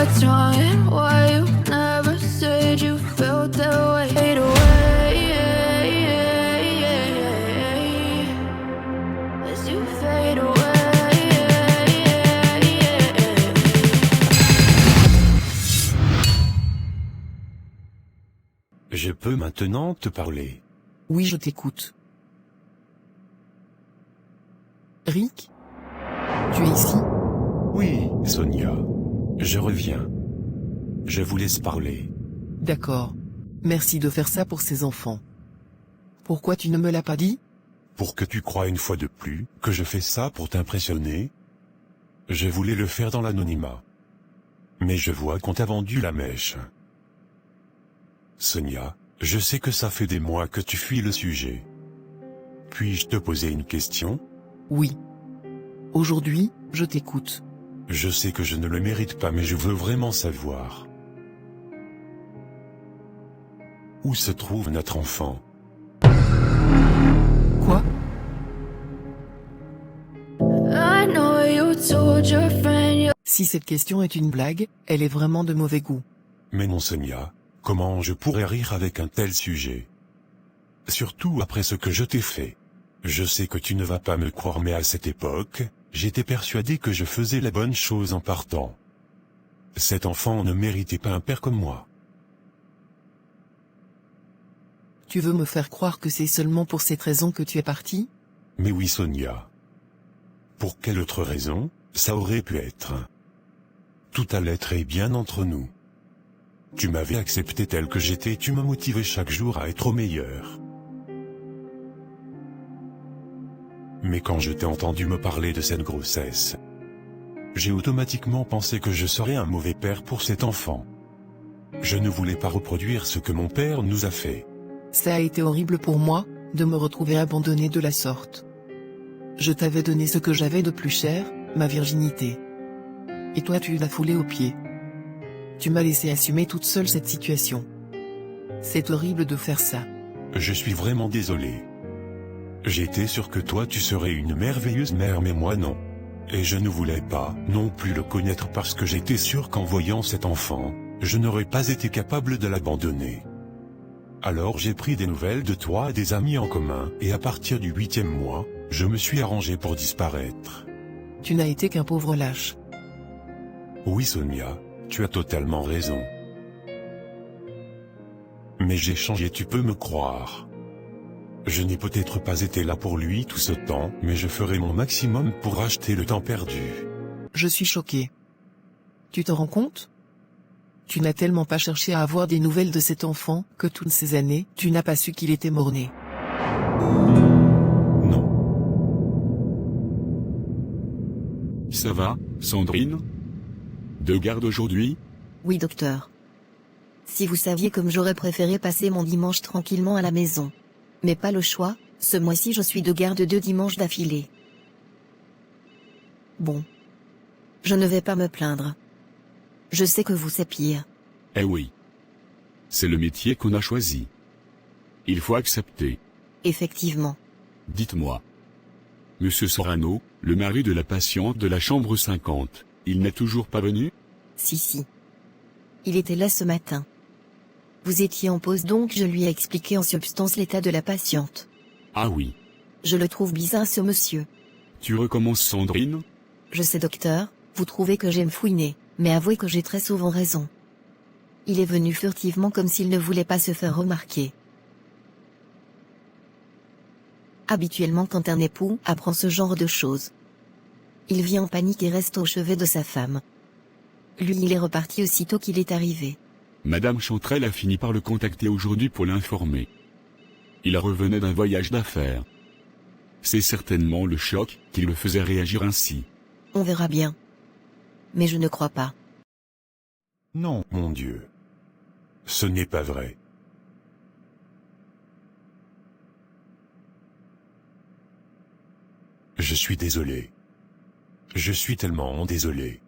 my tongue and why you never said you felt that way. Fade away, as you fade away. Je peux maintenant te parler. Oui, je t'écoute. Rick? Tu es ici? Oui, Sonia. Je reviens. Je vous laisse parler. D'accord. Merci de faire ça pour ces enfants. Pourquoi tu ne me l'as pas dit? Pour que tu crois une fois de plus que je fais ça pour t'impressionner? Je voulais le faire dans l'anonymat. Mais je vois qu'on t'a vendu la mèche. Sonia, je sais que ça fait des mois que tu fuis le sujet. Puis-je te poser une question? Oui. Aujourd'hui, je t'écoute. Je sais que je ne le mérite pas, mais je veux vraiment savoir. Où se trouve notre enfant? Quoi? I know you told your friend you. Si cette question est une blague, elle est vraiment de mauvais goût. Mais non, Sonia, comment je pourrais rire avec un tel sujet? Surtout après ce que je t'ai fait. Je sais que tu ne vas pas me croire, mais à cette époque, j'étais persuadé que je faisais la bonne chose en partant. Cet enfant ne méritait pas un père comme moi. Tu veux me faire croire que c'est seulement pour cette raison que tu es parti? Mais oui, Sonia. Pour quelle autre raison, ça aurait pu être? Tout allait très bien entre nous. Tu m'avais accepté tel que j'étais et tu m'as motivé chaque jour à être au meilleur. Mais quand je t'ai entendu me parler de cette grossesse, j'ai automatiquement pensé que je serais un mauvais père pour cet enfant. Je ne voulais pas reproduire ce que mon père nous a fait. Ça a été horrible pour moi, de me retrouver abandonné de la sorte. Je t'avais donné ce que j'avais de plus cher, ma virginité. Et toi tu l'as foulée aux pieds. Tu m'as laissé assumer toute seule cette situation. C'est horrible de faire ça. Je suis vraiment désolé. J'étais sûr que toi tu serais une merveilleuse mère, mais moi non. Et je ne voulais pas non plus le connaître parce que j'étais sûr qu'en voyant cet enfant, je n'aurais pas été capable de l'abandonner. Alors j'ai pris des nouvelles de toi et des amis en commun, et à partir du 8e mois, je me suis arrangé pour disparaître. Tu n'as été qu'un pauvre lâche. Oui, Sonia, tu as totalement raison. Mais j'ai changé, tu peux me croire. Je n'ai peut-être pas été là pour lui tout ce temps, mais je ferai mon maximum pour racheter le temps perdu. Je suis choqué. Tu te rends compte? Tu n'as tellement pas cherché à avoir des nouvelles de cet enfant, que toutes ces années, tu n'as pas su qu'il était mort-né. Non. Ça va, Sandrine? De garde aujourd'hui? Oui, docteur. Si vous saviez comme j'aurais préféré passer mon dimanche tranquillement à la maison. Mais pas le choix, ce mois-ci je suis de garde 2 dimanches d'affilée. Bon. Je ne vais pas me plaindre. Je sais que vous c'est pire. Eh oui. C'est le métier qu'on a choisi. Il faut accepter. Effectivement. Dites-moi. Monsieur Sorano, le mari de la patiente de la chambre 50, il n'est toujours pas venu? Si. Il était là ce matin. Vous étiez en pause donc je lui ai expliqué en substance l'état de la patiente. Ah oui. Je le trouve bizarre ce monsieur. Tu recommences, Sandrine? Je sais docteur, vous trouvez que j'aime fouiner, mais avouez que j'ai très souvent raison. Il est venu furtivement comme s'il ne voulait pas se faire remarquer. Habituellement quand un époux apprend ce genre de choses, il vient en panique et reste au chevet de sa femme. Lui il est reparti aussitôt qu'il est arrivé. Madame Chantrelle a fini par le contacter aujourd'hui pour l'informer. Il revenait d'un voyage d'affaires. C'est certainement le choc qui le faisait réagir ainsi. On verra bien. Mais je ne crois pas. Non, mon Dieu. Ce n'est pas vrai. Je suis désolé. Je suis tellement désolé.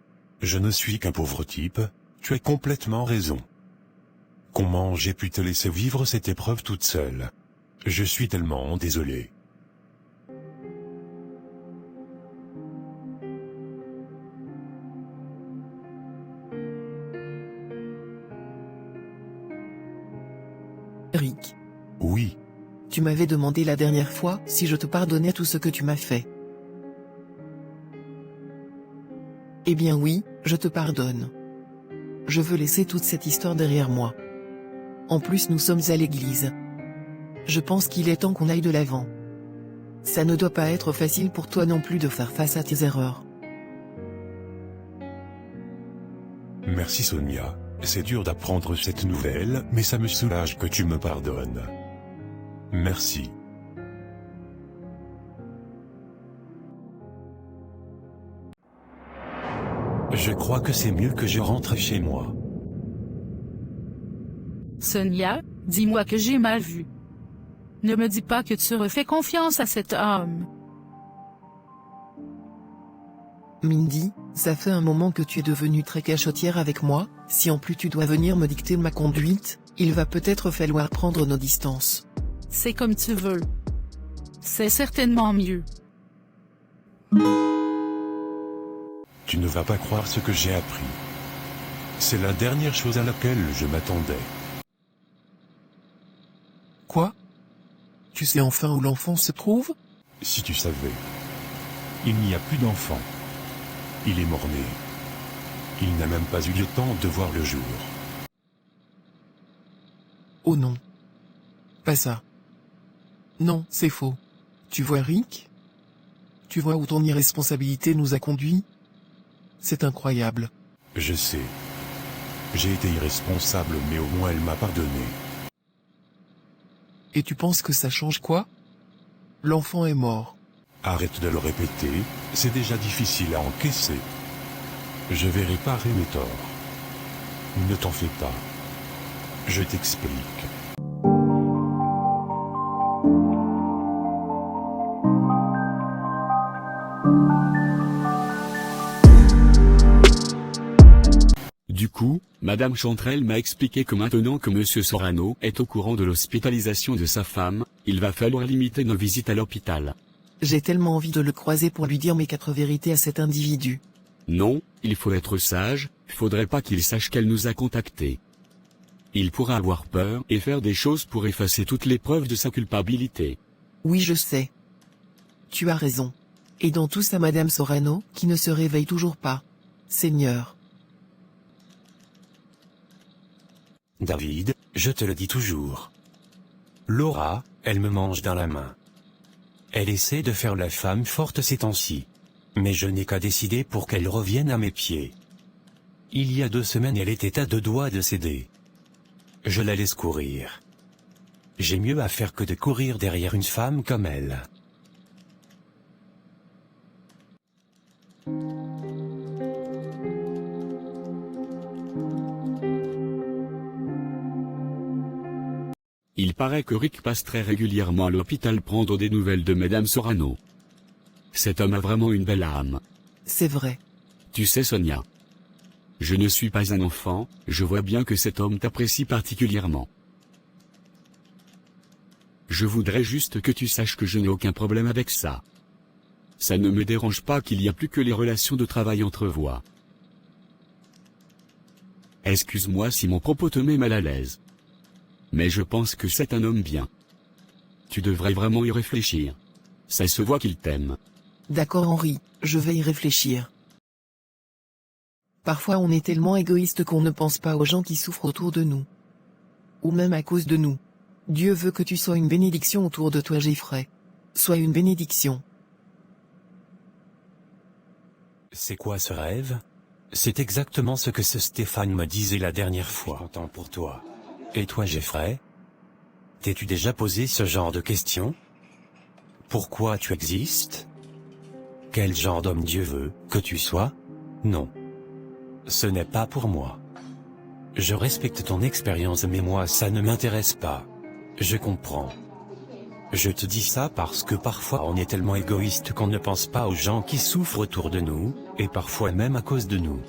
Je ne suis qu'un pauvre type, tu as complètement raison. Comment j'ai pu te laisser vivre cette épreuve toute seule? Je suis tellement désolé. Oui. Tu m'avais demandé la dernière fois si je te pardonnais tout ce que tu m'as fait. Eh bien oui, je te pardonne. Je veux laisser toute cette histoire derrière moi. En plus nous sommes à l'église. Je pense qu'il est temps qu'on aille de l'avant. Ça ne doit pas être facile pour toi non plus de faire face à tes erreurs. Merci Sonia, c'est dur d'apprendre cette nouvelle, mais ça me soulage que tu me pardonnes. Merci. Je crois que c'est mieux que je rentre chez moi. Sonia, dis-moi que j'ai mal vu. Ne me dis pas que tu refais confiance à cet homme. Mindy, ça fait un moment que tu es devenue très cachottière avec moi, si en plus tu dois venir me dicter ma conduite, il va peut-être falloir prendre nos distances. C'est comme tu veux. C'est certainement mieux. Tu ne vas pas croire ce que j'ai appris. C'est la dernière chose à laquelle je m'attendais. Quoi? Tu sais enfin où l'enfant se trouve? Si tu savais. Il n'y a plus d'enfant. Il est mort-né. Il n'a même pas eu le temps de voir le jour. Oh non. Pas ça. Non, c'est faux. Tu vois Rick? Tu vois où ton irresponsabilité nous a conduits? C'est incroyable. Je sais. J'ai été irresponsable, mais au moins elle m'a pardonné. Et tu penses que ça change quoi? L'enfant est mort. Arrête de le répéter, c'est déjà difficile à encaisser. Je vais réparer mes torts. Ne t'en fais pas. Je t'explique. Du coup, Madame Chanterelle m'a expliqué que maintenant que Monsieur Sorano est au courant de l'hospitalisation de sa femme, il va falloir limiter nos visites à l'hôpital. J'ai tellement envie de le croiser pour lui dire mes 4 vérités à cet individu. Non, il faut être sage, faudrait pas qu'il sache qu'elle nous a contactés. Il pourra avoir peur et faire des choses pour effacer toutes les preuves de sa culpabilité. Oui, je sais. Tu as raison. Et dans tout ça Madame Sorano, qui ne se réveille toujours pas. Seigneur. David, je te le dis toujours. Laura, elle me mange dans la main. Elle essaie de faire la femme forte ces temps-ci. Mais je n'ai qu'à décider pour qu'elle revienne à mes pieds. Il y a 2 semaines elle était à 2 doigts de céder. Je la laisse courir. J'ai mieux à faire que de courir derrière une femme comme elle. Il paraît que Rick passe très régulièrement à l'hôpital prendre des nouvelles de Madame Sorano. Cet homme a vraiment une belle âme. C'est vrai. Tu sais Sonia. Je ne suis pas un enfant, je vois bien que cet homme t'apprécie particulièrement. Je voudrais juste que tu saches que je n'ai aucun problème avec ça. Ça ne me dérange pas qu'il n'y a plus que les relations de travail entre voix. Excuse-moi si mon propos te met mal à l'aise. Mais je pense que c'est un homme bien. Tu devrais vraiment y réfléchir. Ça se voit qu'il t'aime. D'accord Henri, je vais y réfléchir. Parfois on est tellement égoïste qu'on ne pense pas aux gens qui souffrent autour de nous. Ou même à cause de nous. Dieu veut que tu sois une bénédiction autour de toi Jeffrey. Sois une bénédiction. C'est quoi ce rêve? C'est exactement ce que ce Stéphane me disait la dernière fois. Content pour toi. Et toi Jeffrey? T'es-tu déjà posé ce genre de questions? Pourquoi tu existes? Quel genre d'homme Dieu veut que tu sois? Non. Ce n'est pas pour moi. Je respecte ton expérience mais moi ça ne m'intéresse pas. Je comprends. Je te dis ça parce que parfois on est tellement égoïste qu'on ne pense pas aux gens qui souffrent autour de nous, et parfois même à cause de nous.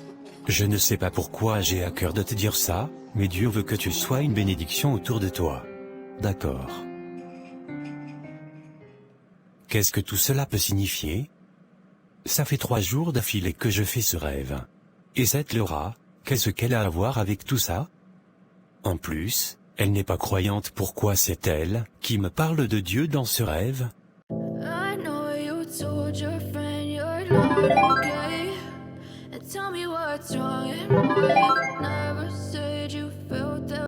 Je ne sais pas pourquoi j'ai à cœur de te dire ça, mais Dieu veut que tu sois une bénédiction autour de toi. D'accord. Qu'est-ce que tout cela peut signifier? Ça fait 3 jours d'affilée que je fais ce rêve. Et cette Laura, qu'est-ce qu'elle a à voir avec tout ça? En plus, Elle n'est pas croyante, pourquoi c'est elle qui me parle de Dieu dans ce rêve? I know you told your friend you're not okay. And tell me what's wrong and why you